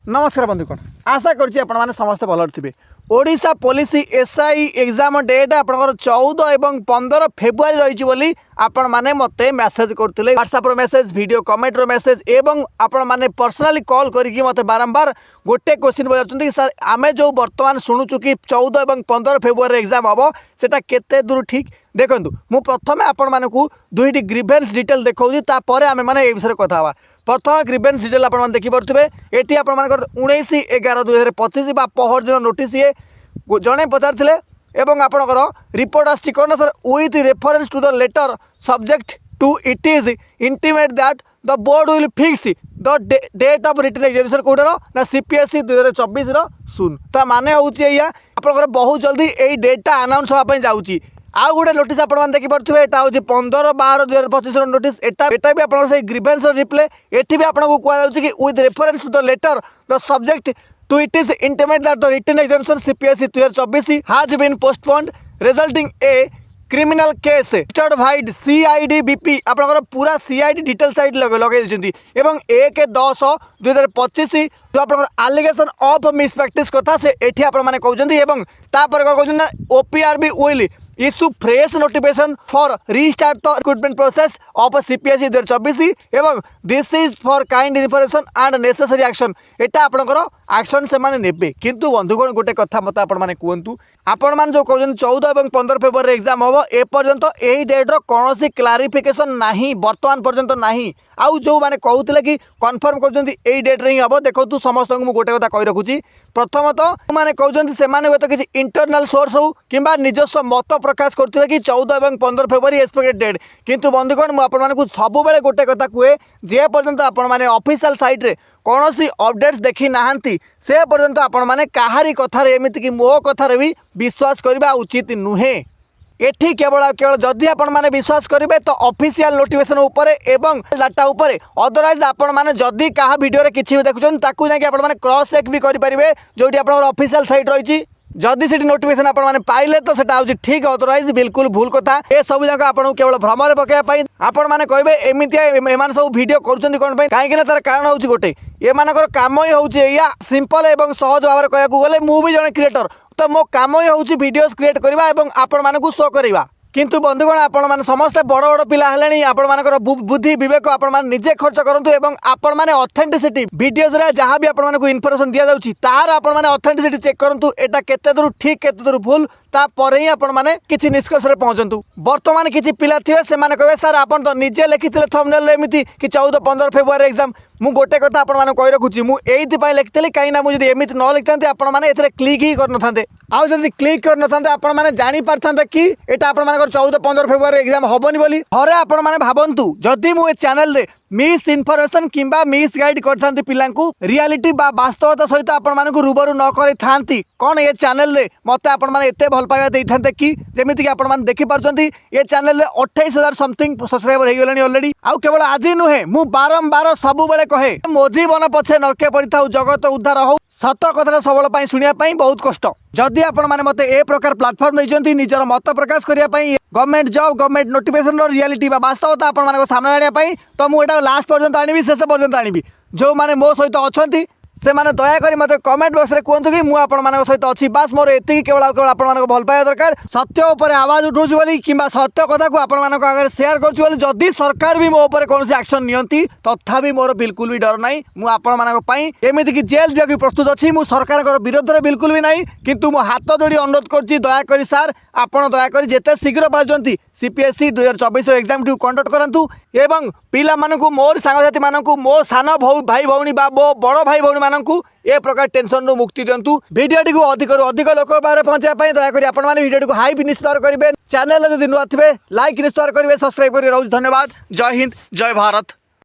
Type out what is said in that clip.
नमस्कार बंधुगण आशा करें समस्त भल थे Odisha police SI exam date आप 14 और 15 फेब्रुआरी रही बोली आपण मैंने मत मेसेज करते WhatsApp message video comment message एवं आपण मैंने पर्सनाली कॉल करके मत बारंबार गोटे क्वेश्चन पचार सर आम जो बर्तमान शुणुचु कि 14 और 15 फेब्रुआरी एग्जाम हम सेटा केते दूर ठीक देखु मु प्रथम आपण मानकू दुईटी ग्रीवेंस डिटेल देखा आम मैंने ये विषय कथा प्रथम ग्रीवेंस डिटेल आप देखिपे ये आप 19/11/2025 पहर दिन नोटिस ये जड़े पचारे एवं आपणकर रिपोर्ट आसी कौन sir with reference to the letter subject to it is intimate that the board will fix the date of written examination कौटर ना सीपीएसई 2024 शून ता माने होची आपणकर बहुत जल्दी यही डेटा अनाउंस होगा जाऊँगी आउ गोटे नोटिस आप देखिपे यहाँ हूँ 15/12/2025 नोटिस एटा भी आप ग्रीवेंस रिप्ले ये भी आपको कहुच्छे कि with reference to the letter the subject to it is intimate that the written examination CPSE 2024 has been postponed resulting a criminal case registered vide CID BP आपंकर पूरा सीआईडी डिटेल साइड लगे 1/10/2025 जो आप आलिगेशन ऑफ मिस प्रैक्टिस कथा से एठी आप कहते कहते OPRB will issue fresh notification for restart the recruitment process of CPSE 2024 एवं this is for kind information and necessary action एटा आपनकर एक्शन से माने नेबे किंतु बंधुगण गोटे कथा मत आपण माने कहतु आपण मान जो कहते 14 और 15 फेब्रुआरी एग्जाम हम ए पर्यंत यही डेट्र कौन क्लारिफिकेशन नहीं बर्तमान पर्यंत नहीं आउ जो मैंने कहते कि कन्फर्म कर डेट्रे ही हम देखो समस्त को गोटे कथा कही रखुच्छी प्रथमतः मैंने कहते से हे किसी इंटरनाल सोर्स हो कि निजस्व मत प्रकाश करते कि 14 और 15 फेब्रुआरी एक्सपेक्टेड डेट किंतु बंधुगण मुझे सब गोटे कथा कहे जे पर्यंत आपण मैंने ऑफिशियल साइट रे कौन अपडेट्स देखी ना से पर्यंत आपण मैंने कहारी कथार एमती कि मो कथार भी विश्वास करवा उचित नुहे एठी केवल जदि आपण माने विश्वास करेंगे तो ऑफिशियल नोटिफिकेशन उपरे एवं डाटा उपरे अदरवाइज आपण माने जदि कहा वीडियो रे किछि भी देखुछन ताकू जाके आपण माने क्रॉस चेक भी करि परिबे जोटी आपण ऑफिशियल साइट रहिछि जदि से नोटिफिकेशन आपण माने पाइले तो सेटा होछि ठीक अदरवाइज बिल्कुल भूल कथा ए सब जगह आपण केवल भ्रमरे पकेया पई आपण माने कहबे एमिति एमान सब वीडियो करूछन कोन पई काहे कि तार कारण होछि गोटे ए मानकर काम ही होछि या सिंपल एवं सहज भाव कहया गले मु भी जने क्रिएटर तो मो काम ही हूँ वीडियोस क्रिएट करवा एवं आपण मानकू शो करवा किंतु बंधुगण आपण माने समस्त बड़ बड़ पिला हेलेनी आपण मानकर बुद्धि विवेक आपण माने निजे खर्च करंतु एवं आपण माने ऑथेंटिसिटी वीडियोस रे जहां भी आपण मानकू इन्फॉर्मेशन दिया जाउची तार आपण माने ऑथेंटिसिटी चेक करंतु एटा केते दूर ठीक केते दूर भूल तापर ही आपण माने किछि निष्कर्ष रे पहुंचंतु वर्तमान किछि पिला थिबे से माने कहबे सर आपण तो निजे लिखिथिले थंबनेल रे एमिति कि 14-15 फेब्रुआरी एग्जाम मु गोटे कथा आपण माने कहि रखुची मु एइति पय लिखितली काई ना मु जदी एमिति न लिखथांते आपण माने एथरे क्लिक ही कर नथांते आउ जदी क्लिक कर नथांते आपण माने जानि पारथांते कि एटा आपण माने 14-15 फेब्रुआरी एग्जाम होबनी बोली हरे आपण माने भाबंतु जदी मु ए चैनल रे मिस इन्फॉर्मेशन किंबा मिस गाइड करथांती पिलांकू रियलिटी बा वास्तवता सहित आपण मानकू रूबरू न करि थांती कोन ए चैनल रे मते आपण माने एते भल पाइबा देइथांते कि जेमिति कि आपण माने देखि पारछंती ए चैनल रे 28000 समथिंग सब्सक्राइबर हे गेलनी ऑलरेडी आउ केवल आज नुहे मु बारंबार सब बेले कहे मो जीवन पछे नरके पड़िथाउ जगत उद्धार हो सत कथा सबल शुणा बहुत कष्ट जदि आपण माने मते ए प्रकार प्लेटफॉर्म नहीं निजर मत प्रकाश करने government job government notification reality वास्तवता आपण माने सामने आने तो मुझे लास्ट पर्यंत आनी शेष पर्यंत आनी जो मैंने मो सहित अच्छा से माने दयाकोरी मत कमेंट बॉक्स रे कहतु कि मु आपण मानक सहित अछि बास मोर एति केवल आपण मानक भल पाया दरकार सत्य ऊपर आवाज उठौछि बोली किंबा सत्य कथा को आपण मानक आगे शेयर करछि बोली जदि सरकार भी मो ऊपर कोनसी एक्शन नियंती तथापि मोर बिल्कुल भी डर नाही मु आपण मानक पई एमिति कि जेल जगी प्रस्तुत अछि मु सरकार को विरोध रे बिल्कुल भी नाही किंतु मु हाथ जोड़ी अनुरोध करछि दया करी सर आपण दया करी जेते शीघ्र पाजंती सीपीएसई 2024 एग्जाम टी कंडक्ट करंतु एवं पिला मानकू मोर सांगसाथी मानकू मो सानो भाई भौणी बा बो बड़ भाई भौणी मानकू ए प्रकार टेंशन रू मुक्ति दिंतु भिडियोटी को अधिक लोक पाखे पहुंचाई दयाकोरी आपण माने भिडियोटी को हाई निश्चित करेंगे चैनल जब नुआ थे लाइक निश्चित करेंगे सब्सक्राइब कर धन्यवाद जय हिंद जय भारत।